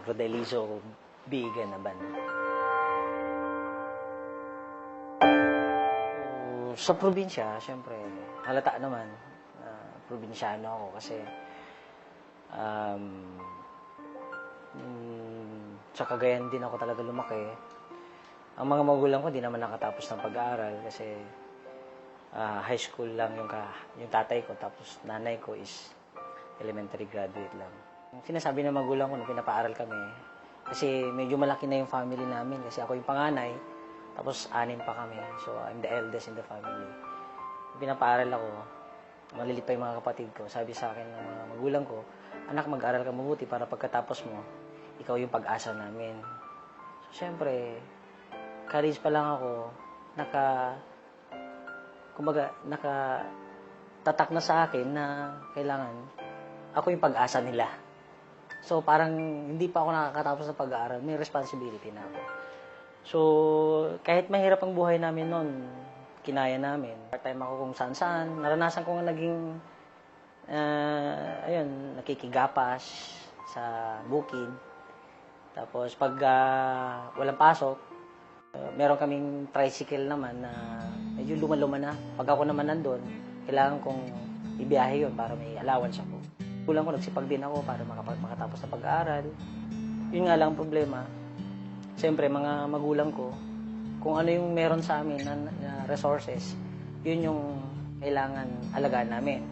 Rodelizo Bigan na banda. Sa probinsya, siyempre, halata naman na probinsyano ako kasi sa Cagayan din ako talaga lumaki. Ang mga magulang ko di naman nakatapos ng pag-aaral kasi high school lang yung tatay ko, tapos nanay ko is elementary graduate lang. Sinasabi ng magulang ko nung pinapaaral kami, kasi medyo malaki na yung family namin kasi ako yung panganay, tapos 6 pa kami. So, I'm the eldest in the family. Pinapaaral ako, malilit pa yung mga kapatid ko. Sabi sa akin ng mga magulang ko, anak, mag-aral ka mabuti para pagkatapos mo, ikaw yung pag-asa namin. So, syempre, college pa lang ako, nakatatak na sa akin na kailangan ako yung pag-asa nila. So, parang hindi pa ako nakakatapos sa pag-aaral, may responsibility na ako. So, kahit mahirap ang buhay namin noon, kinaya namin. Part-time ako kung saan-saan. Naranasan ko nga naging, nakikigapas sa bukid. Tapos, pag walang pasok, meron kaming tricycle naman na medyo luma-luma na. Pag ako naman nandun, kailangan kong ibiyahe yun para may allowance ako. Kulang ko, nagsipag din ako para makatapos na pag-aaral. Yun nga lang ang problema. Siyempre, mga magulang ko, kung ano yung meron sa amin na resources, yun yung kailangan alagaan namin.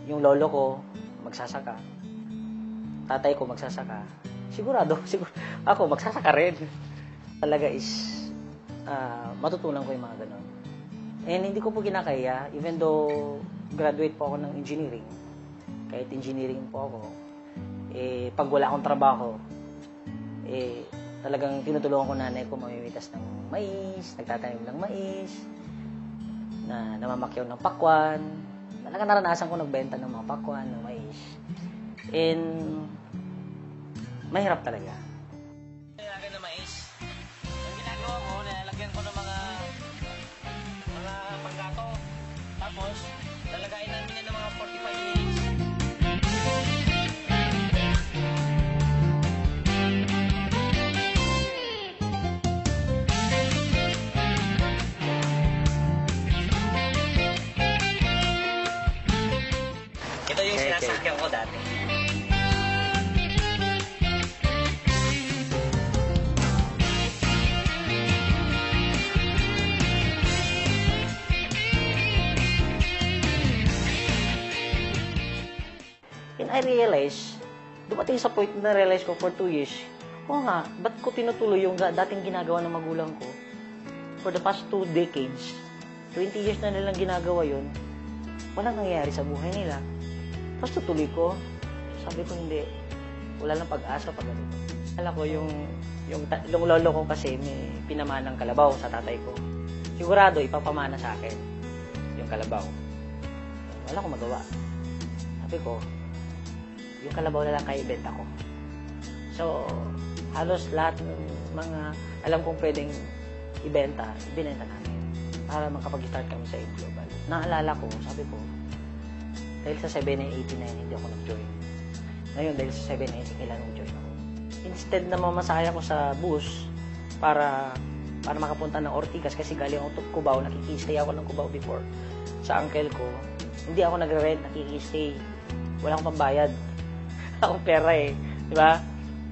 Yung lolo ko, magsasaka. Tatay ko, magsasaka. Sigurado, ako, magsasaka rin. Talaga is, matutunan ko yung mga ganon. And hindi ko po kinakaya, even though graduate po ako ng engineering, kahit engineering po ako, pag wala akong trabaho, talagang tinutulungan ko nanay ko mamimitas ng mais, nagtatanim ng mais, na namamakyaw ng pakwan. Talagang naranasan ko nagbenta ng mga pakwan, ng mais. And mahirap talaga. Nilalagyan ng mais. Ang ginagawa ko, nilalagyan ko ng mga panggato. Tapos, lalagayin namin yan ng mga 45 minutes. Ito yung sinasakyan ko dati. And I realize, dumating sa point na realize ko for 2 years, oo nga, ba't ko tinutuloy yung dating ginagawa ng magulang ko? For the past 2 decades, 20 years na nilang ginagawa yun, walang nangyayari sa buhay nila. Tapos tutuloy ko, sabi ko hindi, wala lang pag-asa pag ganito. Alam ko, yung lolo ko kasi may pinamanang kalabaw sa tatay ko. Sigurado, ipapamana sa akin yung kalabaw. Wala akong magawa. Sabi ko, yung kalabaw na lang kaya ibenta ko. So, halos lahat ng mga alam kong pwedeng ibenta, ibinenta namin para makapag-start kami sa Aid Global. Naalala ko, sabi ko, dahil sa 789, hindi ako nag-join. Ngayon, dahil sa 790, kailangan mag-join ako. Instead na mamasaya ko sa bus para makapunta ng Ortigas, kasi galing ako to Cubao, nakikistay ako ng Cubao before sa uncle ko. Hindi ako nagre-rent, nakikistay. Wala akong pambayad. Akong pera eh. Diba?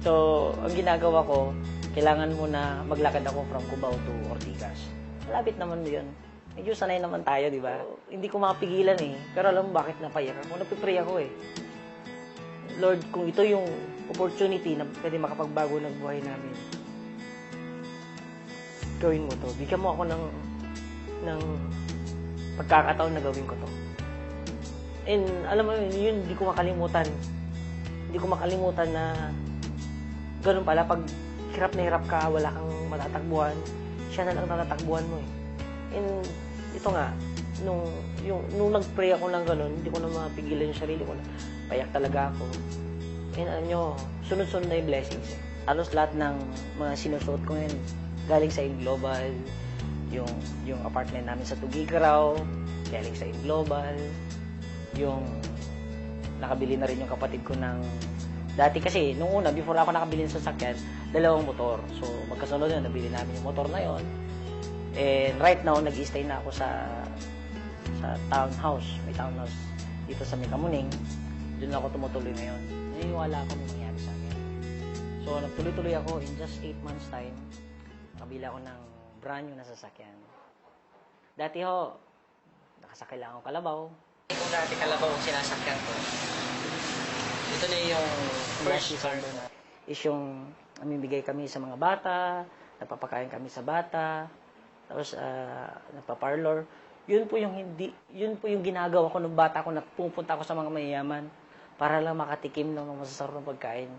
So, ang ginagawa ko, kailangan muna maglakad ako from Cubao to Ortigas. Malapit naman yun. Medyo sanay naman tayo, di ba? Hindi ko mapigilan eh. Pero alam mo bakit napayak ako? Napipray ako eh. Lord, kung ito yung opportunity na pwede makapagbago ng buhay namin, gawin mo to. Bigyan mo ako ng pagkakataon na gawin ko to. And alam mo yun, hindi ko makalimutan. Hindi ko makalimutan na ganun pala, pag hirap na hirap ka, wala kang matatakbuhan, siya na lang natatakbuhan mo eh. And ito nga, nung nag-pray ako ng ganun, hindi ko na mapigilan yung sarili ko na payak talaga ako. And alam nyo, sunod-sunod na yung blessings. Halos lahat ng mga sinusuot ko ngayon, galing sa In Global, yung apartment namin sa Tugigaraw, galing sa In Global, yung nakabili na rin yung kapatid ko ng Dati kasi, nung una, before ako nakabili ng sasakyan, dalawang motor. So, magkasunod na, nabili namin yung motor na yon. And right now, nag-stay na ako sa townhouse. May townhouse dito sa Mekamuning. Doon ako tumutuloy ngayon. Naniniwala ako may mangyari sa akin. So, nagtuloy-tuloy ako in just 8 months time. Nakabila ako ng brand new na sasakyan. Dati ho, nakasakay lang ako kalabaw. Kung dati kalabaw ang sinasakyan ko, ito na yung first car ko. Is yung namimigay kami sa mga bata, napapakain kami sa bata, tapos napaparlor. Yun po yung ginagawa ko nung bata ko na pupunta ako sa mga mayayaman para lang makatikim ng mga masasarap na pagkain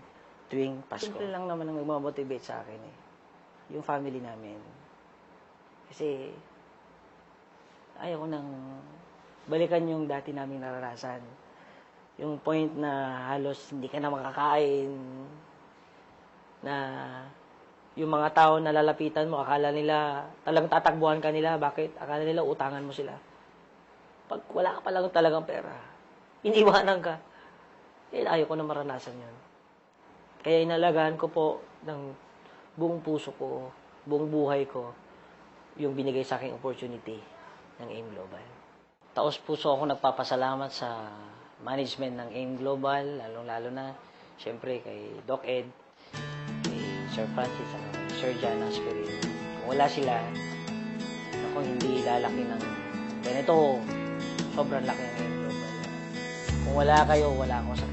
tuwing Pasko. Simple lang naman ang nagmamotivate sa akin eh. Yung family namin. Kasi ayaw ko nang balikan yung dati namin naranasan. Yung point na halos hindi ka na makakain, na yung mga tao na lalapitan mo, akala nila, talagang tatakbuhan ka nila. Bakit? Akala nila utangan mo sila. Pag wala ka palang talagang pera, iniwanan ka. Eh, ayaw ko na maranasan yun. Kaya inalagaan ko po ng buong puso ko, buong buhay ko, yung binigay sa aking opportunity ng AIM Global. Taos puso ako nagpapasalamat sa management ng AIM Global, lalong-lalo na, siyempre, kay Doc Ed, kay Sir Francis, at Sir John Aspirin. Kung wala sila, ako hindi lalaki ng ganito, sobrang laki ng AIM Global. Kung wala kayo, wala ako sa